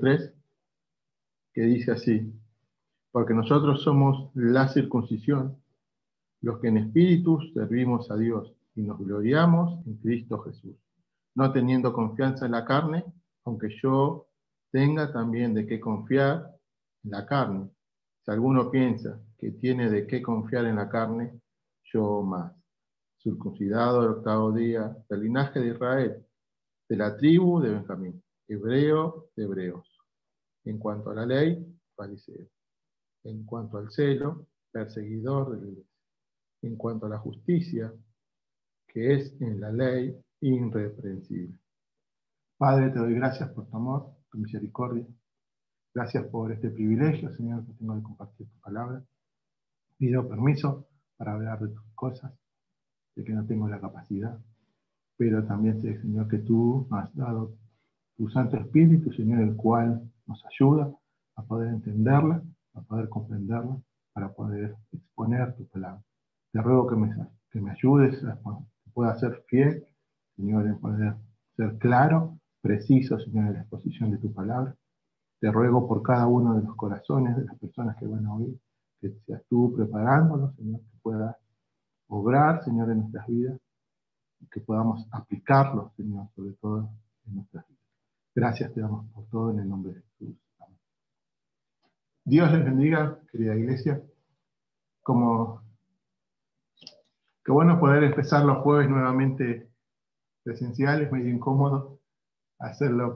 3, que dice así: porque nosotros somos la circuncisión, los que en espíritu servimos a Dios y nos gloriamos en Cristo Jesús, no teniendo confianza en la carne, aunque yo tenga también de qué confiar en la carne. Si alguno piensa que tiene de qué confiar en la carne, yo más. Circuncidado el 8º día, del linaje de Israel, de la tribu de Benjamín, hebreo de hebreos. En cuanto a la ley, fariseo. En cuanto al celo, perseguidor de la iglesia. En cuanto a la justicia, que es en la ley, irreprensible. Padre, te doy gracias por tu amor, tu misericordia. Gracias por este privilegio, Señor, que tengo de compartir tu palabra. Pido permiso para hablar de tus cosas, de que no tengo la capacidad, pero también sé, Señor, que tú me has dado tu Santo Espíritu, Señor, el cual nos ayuda a poder entenderla, a poder comprenderla, para poder exponer tu palabra. Te ruego que me ayudes a que pueda ser fiel, Señor, en poder ser claro, preciso, Señor, en la exposición de tu palabra. Te ruego por cada uno de los corazones de las personas que van a oír, que seas tú preparándolos, Señor, que puedas obrar, Señor, en nuestras vidas, y que podamos aplicarlos, Señor, sobre todo en nuestras vidas. Gracias te damos por todo en el nombre de Jesús. Amén. Dios les bendiga, querida iglesia. Como qué bueno poder empezar los jueves nuevamente presenciales, medio incómodo hacerlo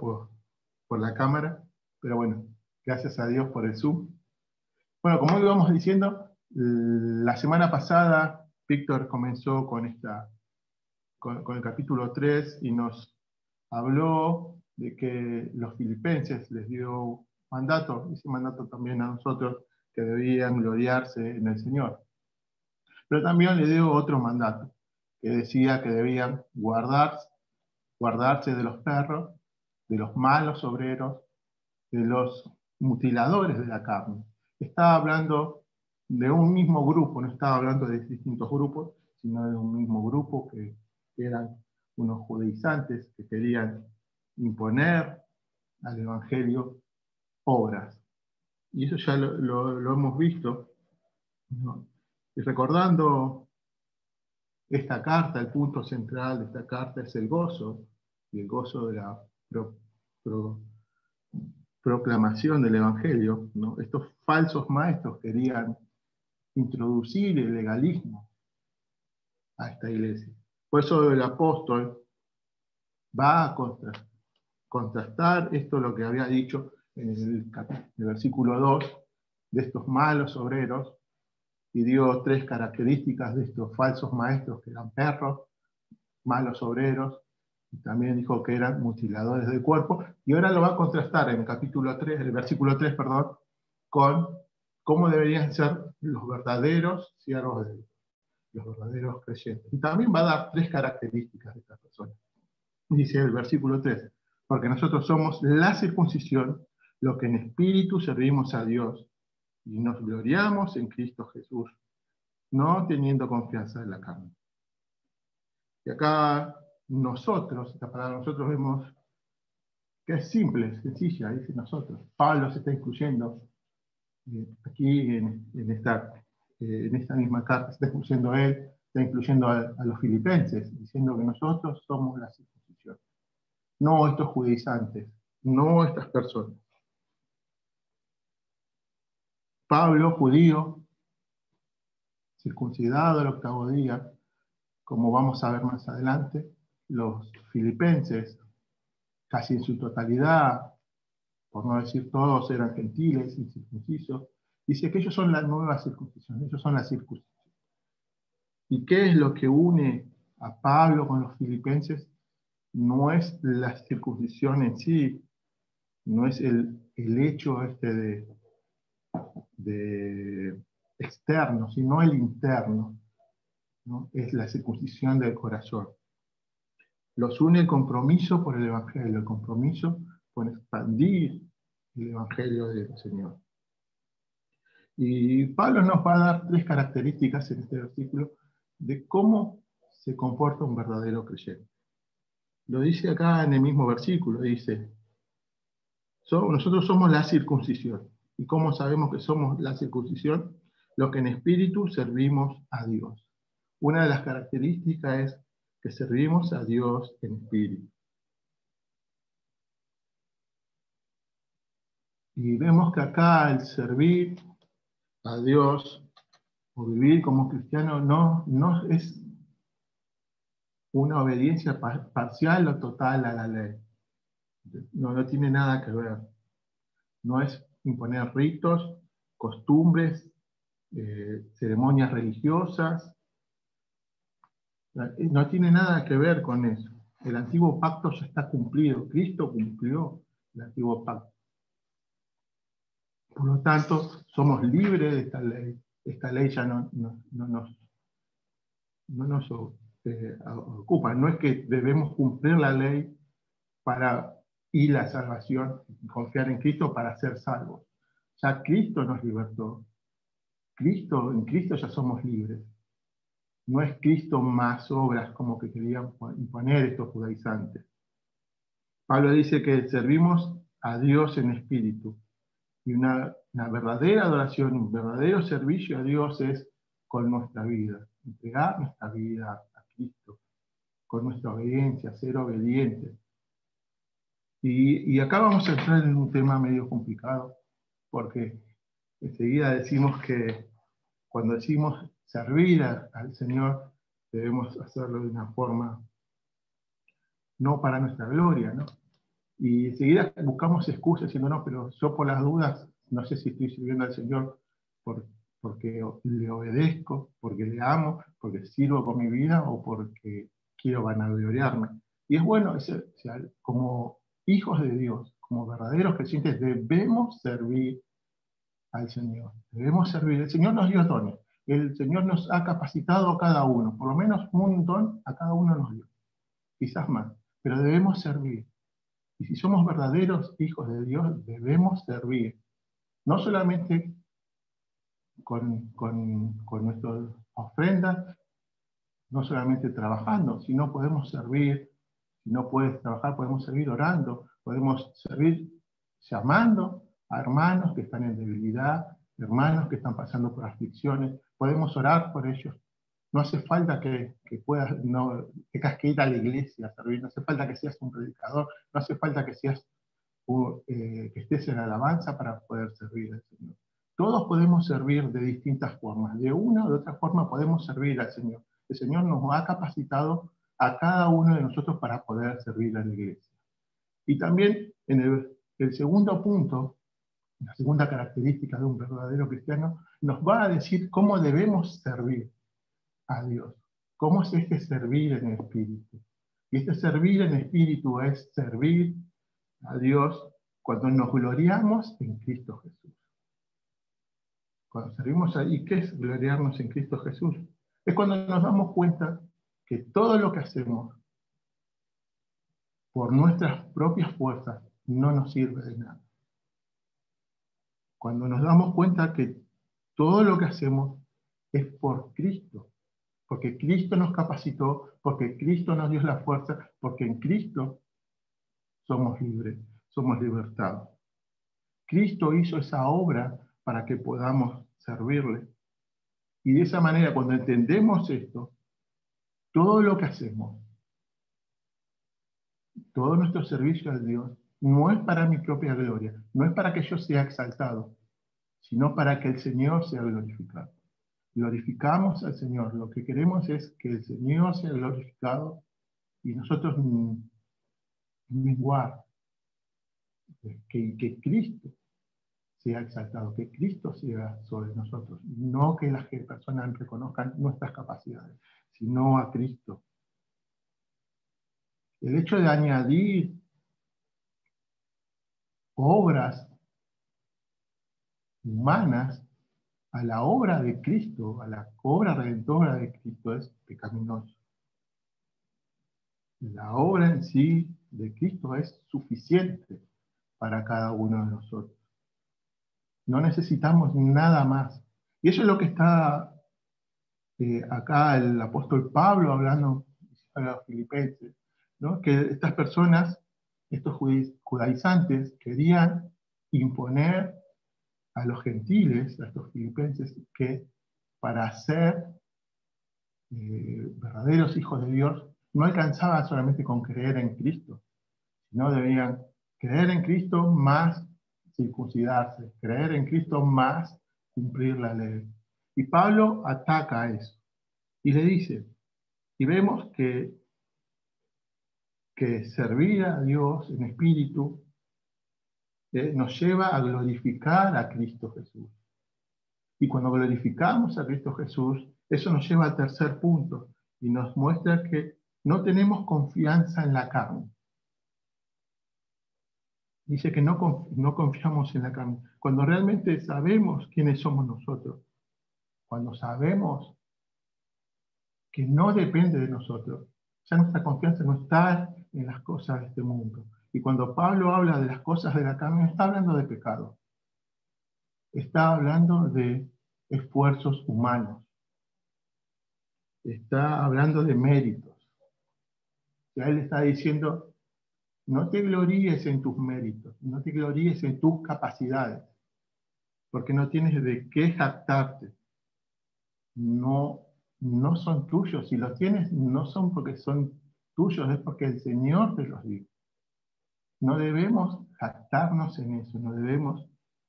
por la cámara, pero bueno, gracias a Dios por el Zoom. Bueno, como íbamos diciendo, la semana pasada Víctor comenzó con el capítulo 3 y nos habló de que los filipenses les dio mandato, ese mandato también a nosotros, que debían gloriarse en el Señor. Pero también le dio otro mandato, que decía que debían guardarse de los perros, de los malos obreros, de los mutiladores de la carne. Estaba hablando de un mismo grupo, no estaba hablando de distintos grupos, sino de un mismo grupo que eran unos judaizantes que querían imponer al Evangelio obras. Y eso ya lo hemos visto, ¿no? Y recordando esta carta, el punto central de esta carta es el gozo, y el gozo de la proclamación del Evangelio, ¿no? Estos falsos maestros querían introducir el legalismo a esta iglesia. Por eso el apóstol va a contrastar esto, lo que había dicho en el versículo 2, de estos malos obreros, y dio 3 características de estos falsos maestros, que eran perros, malos obreros, y también dijo que eran mutiladores del cuerpo, y ahora lo va a contrastar en el capítulo 3, el versículo 3, perdón, con cómo deberían ser los verdaderos siervos de Dios, los verdaderos creyentes. Y también va a dar 3 características de estas personas. Dice el versículo 3, porque nosotros somos la circuncisión, los que en espíritu servimos a Dios, y nos gloriamos en Cristo Jesús, no teniendo confianza en la carne. Y acá nosotros, esta palabra nosotros, vemos que es simple, sencilla, dice nosotros. Pablo se está incluyendo aquí en esta misma carta, se está incluyendo a él, está incluyendo a los filipenses, diciendo que nosotros somos la circuncisión. No estos judaizantes, no estas personas. Pablo, judío, circuncidado el 8º día, como vamos a ver más adelante, los filipenses, casi en su totalidad, por no decir todos, eran gentiles, incircuncisos, dice que ellos son la nueva circuncisión, ellos son la circuncisión. ¿Y qué es lo que une a Pablo con los filipenses? No es la circuncisión en sí, no es el hecho de externo, sino el interno, ¿no? Es la circuncisión del corazón. Los une el compromiso por el Evangelio, el compromiso por expandir el Evangelio del Señor. Y Pablo nos va a dar 3 características en este versículo de cómo se comporta un verdadero creyente. Lo dice acá en el mismo versículo, dice, Nosotros somos la circuncisión. ¿Y cómo sabemos que somos la circuncisión? Los que en espíritu servimos a Dios. Una de las características es que servimos a Dios en espíritu. Y vemos que acá el servir a Dios o vivir como cristiano no es una obediencia parcial o total a la ley. No tiene nada que ver. No es imponer ritos, costumbres, ceremonias religiosas. No tiene nada que ver con eso. El antiguo pacto ya está cumplido. Cristo cumplió el antiguo pacto. Por lo tanto, somos libres de esta ley. Esta ley ya no nos ocupa. No es que debemos cumplir la ley para ir a la salvación, confiar en Cristo para ser salvos. Ya Cristo nos libertó. En Cristo ya somos libres. No es Cristo más obras como que querían imponer estos judaizantes. Pablo dice que servimos a Dios en espíritu. Y una verdadera adoración, un verdadero servicio a Dios es con nuestra vida. Entregar nuestra vida a Cristo, con nuestra obediencia, ser obedientes. Y acá vamos a entrar en un tema medio complicado, porque enseguida decimos que cuando decimos servir al Señor, debemos hacerlo de una forma no para nuestra gloria, ¿no? Y enseguida buscamos excusas diciendo, no, pero yo por las dudas, no sé si estoy sirviendo al Señor porque le obedezco, porque le amo, porque sirvo con mi vida o porque quiero vanagloriarme. Y es bueno, como hijos de Dios, como verdaderos creyentes, debemos servir al Señor. Debemos servir. El Señor nos dio dones. El Señor nos ha capacitado a cada uno. Por lo menos un don a cada uno nos dio. Quizás más. Pero debemos servir. Y si somos verdaderos hijos de Dios, debemos servir. No solamente con nuestras ofrendas, no solamente trabajando, sino podemos servir. Si no puedes trabajar, podemos servir orando, podemos servir llamando a hermanos que están en debilidad, hermanos que están pasando por aflicciones, podemos orar por ellos. No hace falta que puedas, no, tengas que ir a la iglesia a servir, no hace falta que seas un predicador, no hace falta que que estés en alabanza para poder servir al Señor. Todos podemos servir de distintas formas, de una o de otra forma podemos servir al Señor. El Señor nos ha capacitado a cada uno de nosotros para poder servir a la iglesia. Y también en el segundo punto, la segunda característica de un verdadero cristiano, nos va a decir cómo debemos servir a Dios. ¿Cómo es este servir en espíritu? Y este servir en espíritu es servir a Dios cuando nos gloriamos en Cristo Jesús. Cuando servimos ahí, ¿qué es gloriarnos en Cristo Jesús? Es cuando nos damos cuenta que todo lo que hacemos por nuestras propias fuerzas no nos sirve de nada. Cuando nos damos cuenta que todo lo que hacemos es por Cristo, porque Cristo nos capacitó, porque Cristo nos dio la fuerza, porque en Cristo somos libres, somos libertados. Cristo hizo esa obra para que podamos servirle. Y de esa manera, cuando entendemos esto, todo lo que hacemos, todo nuestro servicio a Dios, no es para mi propia gloria, no es para que yo sea exaltado, sino para que el Señor sea glorificado. Glorificamos al Señor. Lo que queremos es que el Señor sea glorificado y nosotros menguar, que Cristo sea exaltado, que Cristo sea sobre nosotros, no que las personas reconozcan nuestras capacidades, sino a Cristo. El hecho de añadir obras humanas a la obra de Cristo, a la obra redentora de Cristo, es pecaminoso. La obra en sí de Cristo es suficiente para cada uno de nosotros. No necesitamos nada más. Y eso es lo que está acá el apóstol Pablo hablando a los filipenses, ¿no? Que estas personas estos judaizantes querían imponer a los gentiles, a estos filipenses, que para ser verdaderos hijos de Dios no alcanzaba solamente con creer en Cristo, sino debían creer en Cristo más circuncidarse, creer en Cristo más cumplir la ley. Y Pablo ataca eso y le dice, y vemos que servir a Dios en espíritu nos lleva a glorificar a Cristo Jesús. Y cuando glorificamos a Cristo Jesús, eso nos lleva al tercer punto y nos muestra que no tenemos confianza en la carne. Dice que no confiamos en la carne. Cuando realmente sabemos quiénes somos nosotros, cuando sabemos que no depende de nosotros, ya nuestra confianza no está en las cosas de este mundo. Y cuando Pablo habla de las cosas de la carne, no está hablando de pecado. Está hablando de esfuerzos humanos. Está hablando de méritos. Ya él está diciendo, no te gloríes en tus méritos, no te gloríes en tus capacidades, porque no tienes de qué jactarte. No, no son tuyos. Si los tienes, no son porque son tuyos, es porque el Señor te los dio. No debemos jactarnos en eso, no debemos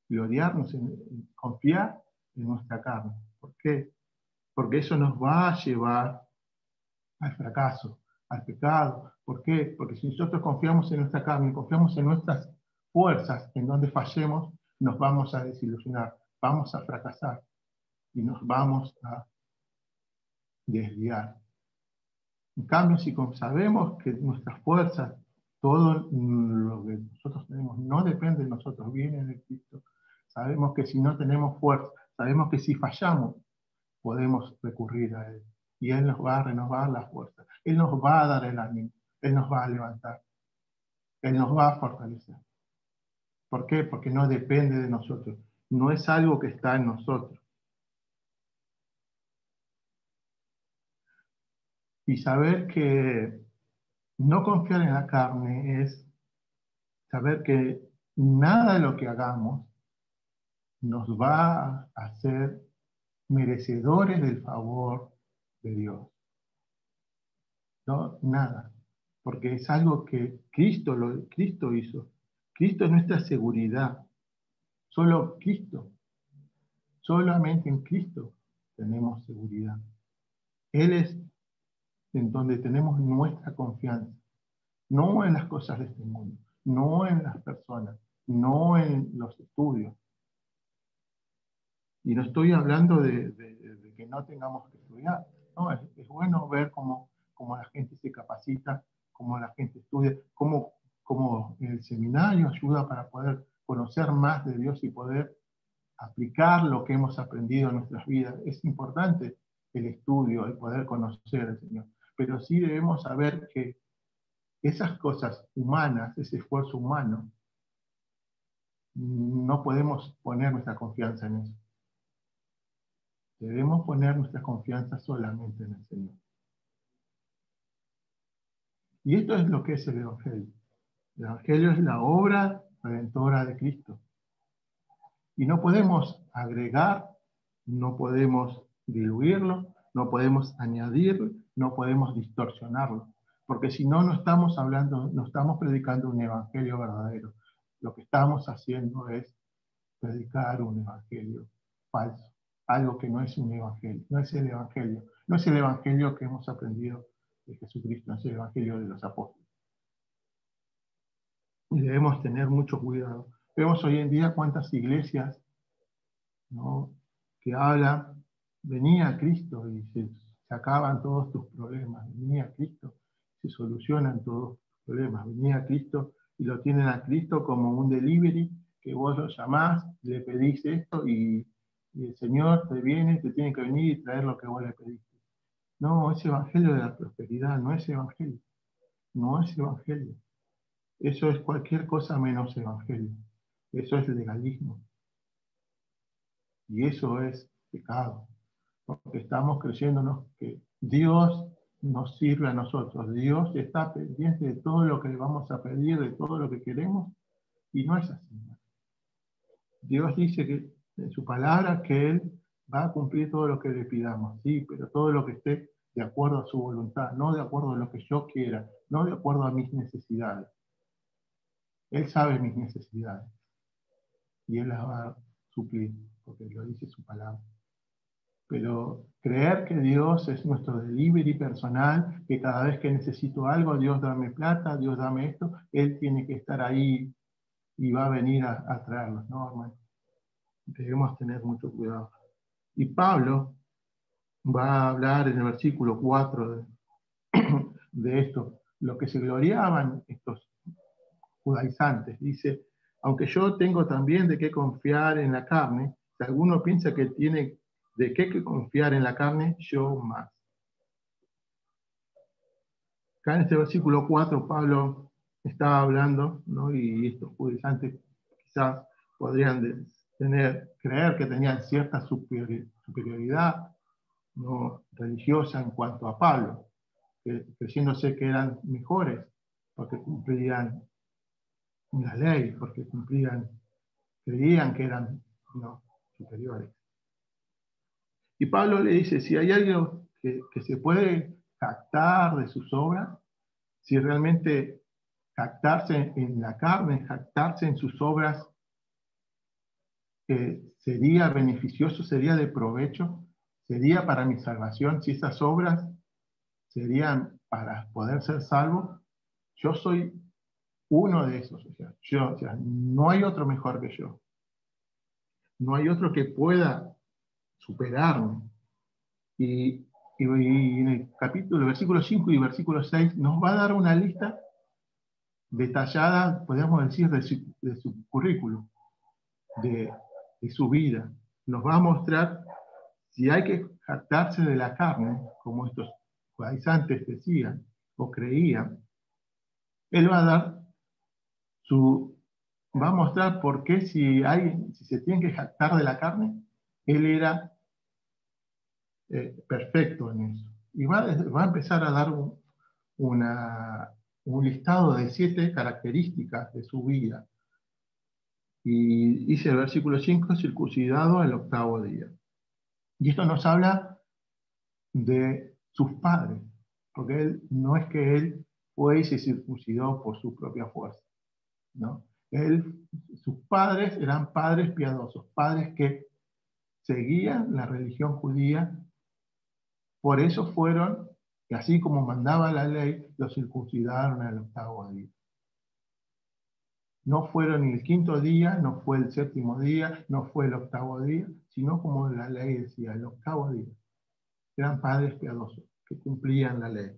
gloriarnos en confiar en nuestra carne. ¿Por qué? Porque eso nos va a llevar al fracaso, al pecado. ¿Por qué? Porque si nosotros confiamos en nuestra carne, confiamos en nuestras fuerzas, en donde fallemos, nos vamos a desilusionar, vamos a fracasar y nos vamos a desviar. En cambio, si sabemos que nuestras fuerzas, todo lo que nosotros tenemos, no depende de nosotros, viene de Cristo, sabemos que si no tenemos fuerza, sabemos que si fallamos, podemos recurrir a Él. Y Él nos va a renovar la fuerza. Él nos va a dar el ánimo. Él nos va a levantar. Él nos va a fortalecer. ¿Por qué? Porque no depende de nosotros. No es algo que está en nosotros. Y saber que no confiar en la carne es saber que nada de lo que hagamos nos va a hacer merecedores del favor de Dios. No, nada. Porque es algo que Cristo hizo. Cristo es nuestra seguridad. Solo Cristo, solamente en Cristo tenemos seguridad. Él es en donde tenemos nuestra confianza. No en las cosas de este mundo, no en las personas, no en los estudios. Y no estoy hablando de que no tengamos que estudiar. No, es bueno ver cómo la gente se capacita, cómo la gente estudia, cómo el seminario ayuda para poder conocer más de Dios y poder aplicar lo que hemos aprendido en nuestras vidas. Es importante el estudio, el poder conocer al Señor. Pero sí debemos saber que esas cosas humanas, ese esfuerzo humano, no podemos poner nuestra confianza en eso. Debemos poner nuestra confianza solamente en el Señor. Y esto es lo que es el Evangelio. El Evangelio es la obra redentora de Cristo. Y no podemos agregar, no podemos diluirlo, no podemos añadirlo, no podemos distorsionarlo. Porque si no, no estamos hablando, no estamos predicando un evangelio verdadero. Lo que estamos haciendo es predicar un evangelio falso. Algo que no es un evangelio, no es el evangelio. No es el evangelio que hemos aprendido de Jesucristo, no es el evangelio de los apóstoles. Y debemos tener mucho cuidado. Vemos hoy en día cuántas iglesias, ¿no?, que hablan, venía a Cristo y se acaban todos tus problemas, venía a Cristo, se solucionan todos tus problemas, venía a Cristo y lo tienen a Cristo como un delivery, que vos lo llamás, le pedís esto y el Señor te viene, te tiene que venir y traer lo que vos le pediste. No, es evangelio de la prosperidad, no es evangelio, no es evangelio. Eso es cualquier cosa menos evangelio. Eso es legalismo. Y eso es pecado. Porque estamos creyéndonos que Dios nos sirve a nosotros. Dios está pendiente de todo lo que le vamos a pedir, de todo lo que queremos, y no es así. Dios dice que en su palabra que Él va a cumplir todo lo que le pidamos, sí, pero todo lo que esté de acuerdo a su voluntad, no de acuerdo a lo que yo quiera, no de acuerdo a mis necesidades. Él sabe mis necesidades y Él las va a suplir, porque lo dice su palabra. Pero creer que Dios es nuestro delivery personal, que cada vez que necesito algo, Dios dame plata, Dios dame esto, Él tiene que estar ahí y va a venir a traerlos, ¿no, hermano? Debemos tener mucho cuidado. Y Pablo va a hablar en el versículo 4 de esto, lo que se gloriaban estos judaizantes. Dice, aunque yo tengo también de qué confiar en la carne, si alguno piensa que tiene de qué confiar en la carne, yo más. Acá en este versículo 4 Pablo estaba hablando, ¿no? Y estos judaizantes quizás podrían creer que tenían cierta superioridad, ¿no?, religiosa en cuanto a Pablo, creyéndose que eran mejores porque cumplían la ley, porque creían que eran, ¿no?, superiores. Y Pablo le dice, si hay algo que se puede jactar de sus obras, si realmente jactarse en la carne, jactarse en sus obras, sería beneficioso, sería de provecho, sería para mi salvación, si esas obras serían para poder ser salvo, yo soy uno de esos. O sea, no hay otro mejor que yo. No hay otro que pueda superarme. Y en el capítulo, versículo 5 y versículo 6, nos va a dar una lista detallada, podemos decir, de su currículum, de su vida. Nos va a mostrar si hay que jactarse de la carne, como estos judaizantes decían o creían. Él va a dar va a mostrar por qué si se tiene que jactar de la carne, él era perfecto en eso. Y va a empezar a dar un listado de 7 características de su vida. Y dice el versículo 5, circuncidado al 8º día. Y esto nos habla de sus padres, porque no es que él fue y se circuncidó por su propia fuerza, ¿no? Sus padres eran padres piadosos, padres que seguían la religión judía, por eso fueron, y así como mandaba la ley, los circuncidaron al 8º día. No fueron ni el 5.º día, no fue el 7.º día, no fue el 8º día, sino como la ley decía, el 8º día. Eran padres piadosos, que cumplían la ley.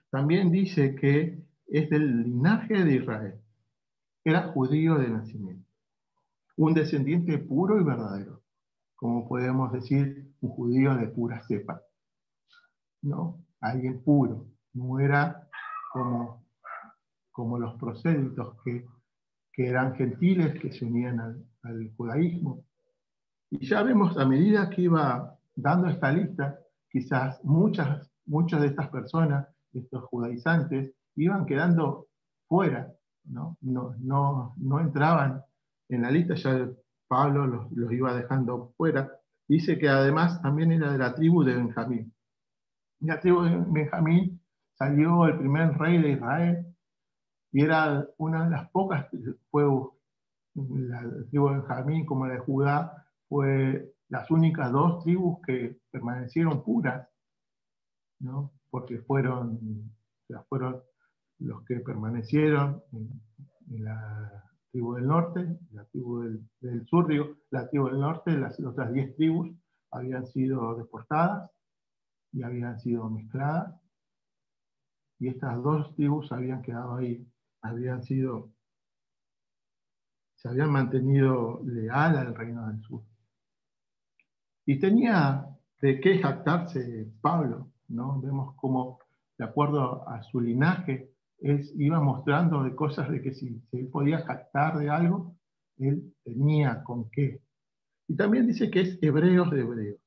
También dice que es del linaje de Israel. Era judío de nacimiento. Un descendiente puro y verdadero. Como podemos decir, un judío de pura cepa, ¿no? Alguien puro. No era como los prosélitos que eran gentiles, que se unían al judaísmo. Y ya vemos, a medida que iba dando esta lista, quizás muchas de estas personas, de estos judaizantes, iban quedando fuera, ¿no? No entraban en la lista, ya Pablo los iba dejando fuera. Dice que además también era de la tribu de Benjamín. De la tribu de Benjamín salió el primer rey de Israel, y era una de las pocas, fue la tribu de Benjamín como la de Judá, fue las únicas 2 tribus que permanecieron puras, ¿no? Porque fueron los que permanecieron en la tribu del norte, la tribu del sur, digo, la tribu del norte, las otras 10 tribus habían sido deportadas y habían sido mezcladas, y estas 2 tribus habían quedado ahí, se habían mantenido leal al reino del sur. Y tenía de qué jactarse Pablo, ¿no? Vemos cómo, de acuerdo a su linaje, él iba mostrando de cosas de que si él podía jactar de algo, él tenía con qué. Y también dice que es hebreos de hebreos.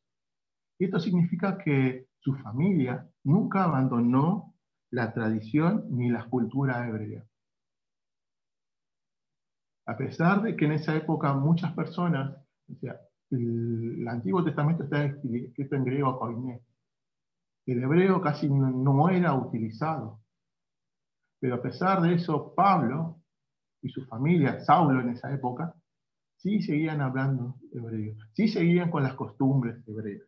Y esto significa que su familia nunca abandonó la tradición ni la cultura hebrea. A pesar de que en esa época muchas personas, o sea, el Antiguo Testamento está escrito en griego koiné. El hebreo casi no era utilizado. Pero a pesar de eso, Pablo y su familia, Saulo en esa época, sí seguían hablando hebreo, sí seguían con las costumbres hebreas.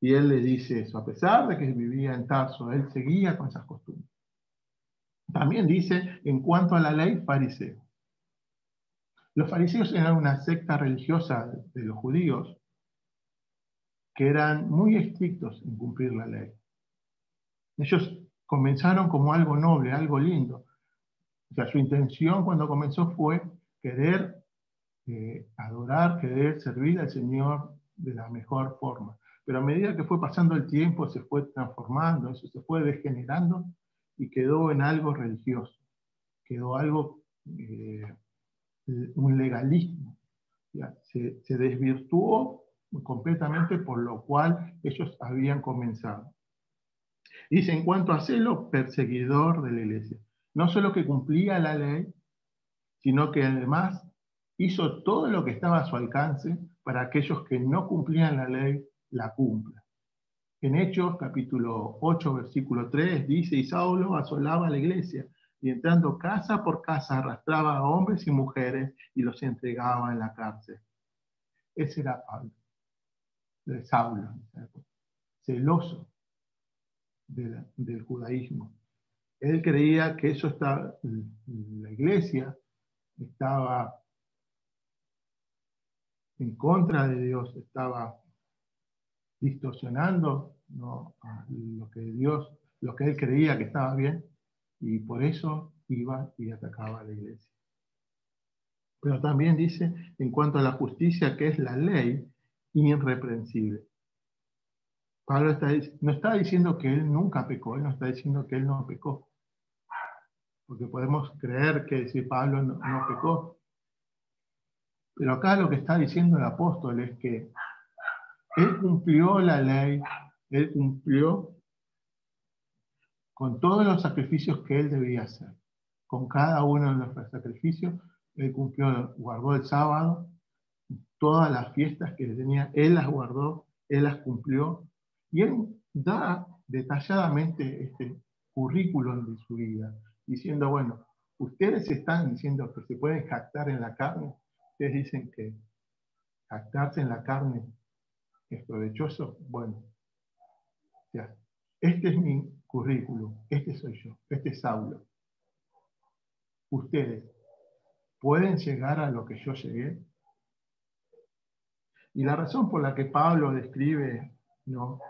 Y él le dice eso, a pesar de que vivía en Tarso, él seguía con esas costumbres. También dice, en cuanto a la ley, fariseo. Los fariseos eran una secta religiosa de los judíos que eran muy estrictos en cumplir la ley. Ellos comenzaron como algo noble, algo lindo. O sea, su intención cuando comenzó fue querer adorar, querer servir al Señor de la mejor forma. Pero a medida que fue pasando el tiempo, se fue transformando, eso se fue degenerando y quedó en algo religioso, quedó algo, un legalismo. ¿Ya? Se desvirtuó completamente por lo cual ellos habían comenzado. Dice, en cuanto a celo, perseguidor de la iglesia. No solo que cumplía la ley, sino que además hizo todo lo que estaba a su alcance para aquellos que no cumplían la ley, la cumplan. En Hechos, capítulo 8, versículo 3, dice, y Saulo asolaba la iglesia, y entrando casa por casa arrastraba a hombres y mujeres y los entregaba en la cárcel. Ese era Pablo, de Saulo, celoso del judaísmo. Él creía que eso estaba, la iglesia estaba en contra de Dios, estaba distorsionando, ¿no?, lo que él creía que estaba bien, y por eso iba y atacaba a la iglesia. Pero también dice, en cuanto a la justicia, que es la ley, irreprensible. Pablo no está diciendo que él nunca pecó, él no está diciendo que él no pecó. Porque podemos creer que si Pablo no pecó. Pero acá lo que está diciendo el apóstol es que él cumplió la ley, él cumplió con todos los sacrificios que él debía hacer. Con cada uno de los sacrificios, él cumplió, guardó el sábado, todas las fiestas que tenía, él las guardó, él las cumplió, y él da detalladamente este currículum de su vida, diciendo, bueno, ustedes están diciendo que se pueden jactar en la carne, ustedes dicen que jactarse en la carne es provechoso, bueno, ya, este es mi currículum, este soy yo, este es Saulo. Ustedes pueden llegar a lo que yo llegué. Y la razón por la que Pablo describe, ¿no?,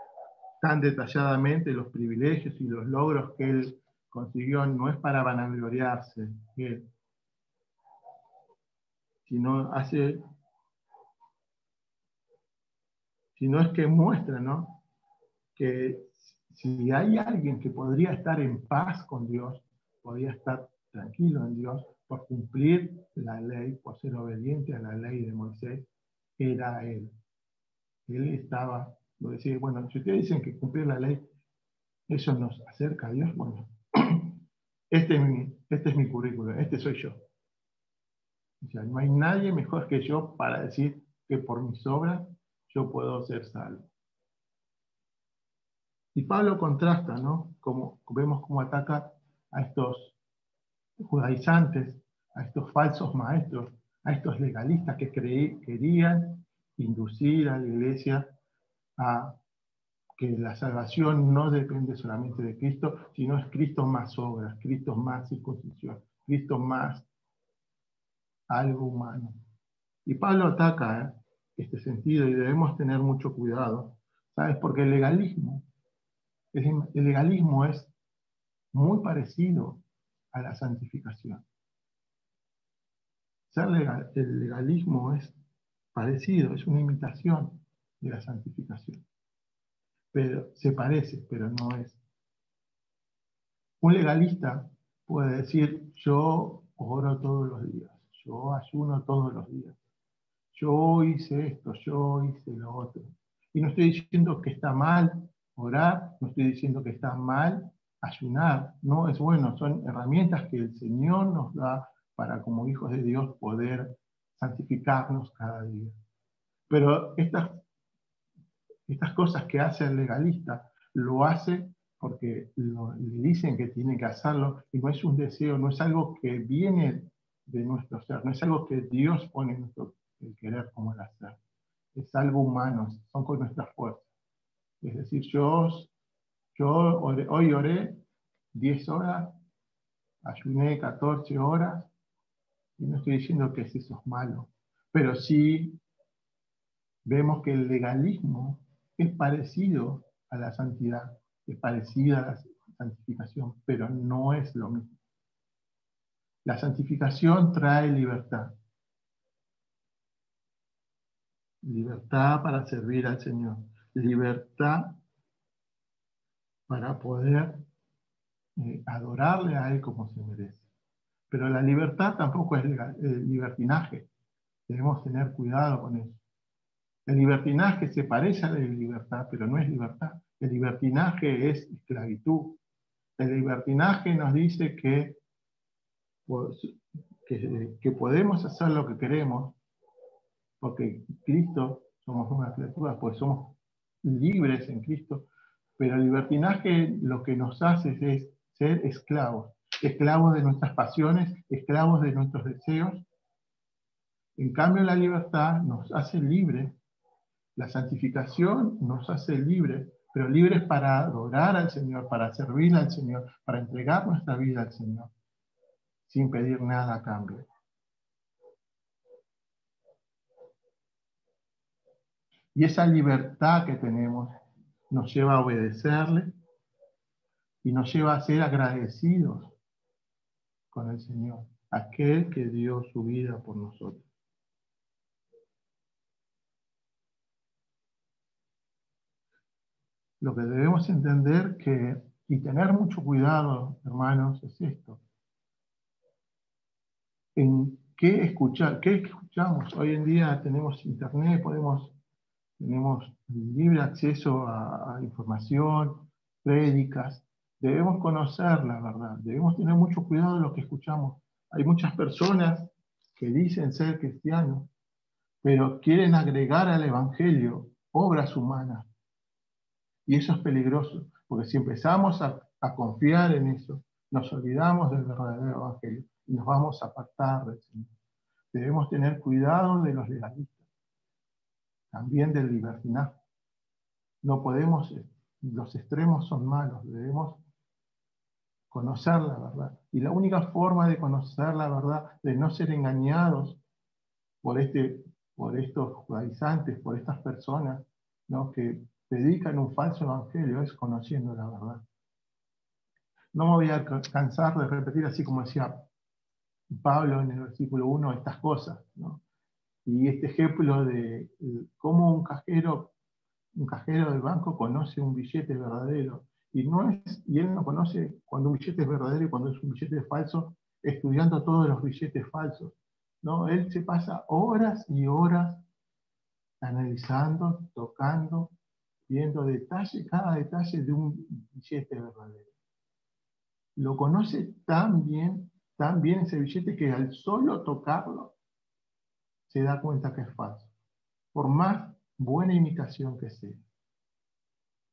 tan detalladamente los privilegios y los logros que él consiguió no es para vanagloriarse, sino es que muestra, ¿no?, que si hay alguien que podría estar en paz con Dios, podría estar tranquilo en Dios por cumplir la ley, por ser obediente a la ley de Moisés, era él. Él estaba, lo decía, bueno, si ustedes dicen que cumplir la ley, eso nos acerca a Dios, bueno, este es mi currículum, este soy yo. O sea, no hay nadie mejor que yo para decir que por mis obras yo puedo ser salvo. Y Pablo contrasta, ¿no?, como vemos cómo ataca a estos judaizantes, a estos falsos maestros, a estos legalistas que querían inducir a la iglesia a que la salvación no depende solamente de Cristo, sino es Cristo más obras, Cristo más circuncisión, Cristo más algo humano. Y Pablo ataca este sentido y debemos tener mucho cuidado, ¿sabes? Porque el legalismo es muy parecido a la santificación. El legalismo es parecido, es una imitación de la santificación. Pero se parece, pero no es. Un legalista puede decir, yo oro todos los días, yo ayuno todos los días, yo hice esto, yo hice lo otro. Y no estoy diciendo que está mal orar, no estoy diciendo que está mal ayunar, no es bueno, son herramientas que el Señor nos da para como hijos de Dios poder santificarnos cada día. Pero estas cosas que hace el legalista, lo hace porque le dicen que tiene que hacerlo y no es un deseo, no es algo que viene de nuestro ser, no es algo que Dios pone en nuestro el querer como el hacer. Es algo humano, son con nuestras fuerzas. Es decir, hoy oré 10 horas, ayuné 14 horas, y no estoy diciendo que eso es malo, pero sí vemos que el legalismo es parecido a la santidad, es parecida a la santificación, pero no es lo mismo. La santificación trae libertad. Libertad para servir al Señor. Libertad para poder adorarle a Él como se merece. Pero la libertad tampoco es libertinaje. Debemos tener cuidado con eso. El libertinaje se parece a la libertad, pero no es libertad. El libertinaje es esclavitud. El libertinaje nos dice pues, que podemos hacer lo que queremos, porque Cristo somos una criatura, pues somos libres en Cristo, pero el libertinaje lo que nos hace es ser esclavos, esclavos de nuestras pasiones, esclavos de nuestros deseos. En cambio, la libertad nos hace libres, la santificación nos hace libres, pero libres para adorar al Señor, para servir al Señor, para entregar nuestra vida al Señor, sin pedir nada a cambio. Y esa libertad que tenemos nos lleva a obedecerle y nos lleva a ser agradecidos con el Señor, aquel que dio su vida por nosotros. Lo que debemos entender y tener mucho cuidado, hermanos, es esto. En qué escuchamos. Hoy en día tenemos internet, tenemos libre acceso a información, prédicas. Debemos conocer la verdad, debemos tener mucho cuidado de lo que escuchamos. Hay muchas personas que dicen ser cristianos, pero quieren agregar al Evangelio obras humanas. Y eso es peligroso, porque si empezamos a confiar en eso, nos olvidamos del verdadero Evangelio y nos vamos a apartar del Señor. Debemos tener cuidado de los legalistas, también del libertinaje. No podemos, los extremos son malos, debemos conocer la verdad. Y la única forma de conocer la verdad, de no ser engañados por estos judaizantes, por estas personas, ¿no?, que predican un falso evangelio, es conociendo la verdad. No me voy a cansar de repetir, así como decía Pablo en el versículo 1, estas cosas, ¿no? Y este ejemplo de cómo un cajero del banco conoce un billete verdadero. Y él no conoce cuando un billete es verdadero y cuando es un billete falso, estudiando todos los billetes falsos. ¿No? Él se pasa horas y horas analizando, tocando, viendo cada detalle de un billete verdadero. Lo conoce tan bien ese billete, que al solo tocarlo se da cuenta que es falso, por más buena imitación que sea.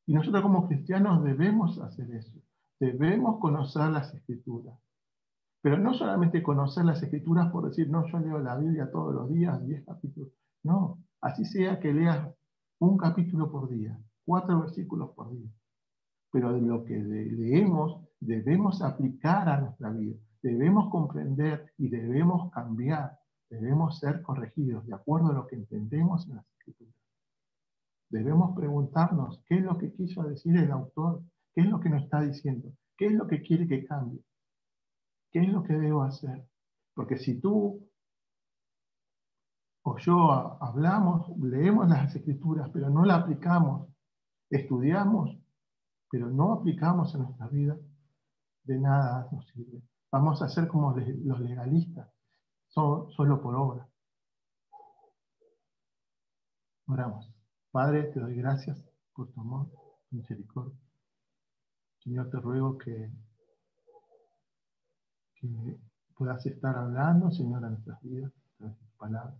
Y nosotros como cristianos debemos hacer eso, debemos conocer las Escrituras, pero no solamente conocer las Escrituras por decir, no, yo leo la Biblia todos los días, 10 capítulos, no, así sea que leas un capítulo por día, 4 versículos por día, pero de lo que leemos debemos aplicar a nuestra vida, debemos comprender y debemos cambiar, debemos ser corregidos de acuerdo a lo que entendemos en las Escrituras. Debemos preguntarnos qué es lo que quiso decir el autor, qué es lo que nos está diciendo, qué es lo que quiere que cambie, qué es lo que debo hacer. Porque si tú o yo hablamos, leemos las Escrituras, pero no las aplicamos, estudiamos, pero no aplicamos en nuestra vida, de nada nos sirve. Vamos a ser como los legalistas, solo por obra. Oramos. Padre, te doy gracias por tu amor, tu misericordia. Señor, te ruego que puedas estar hablando, Señor, a nuestras vidas, a través de tu palabra.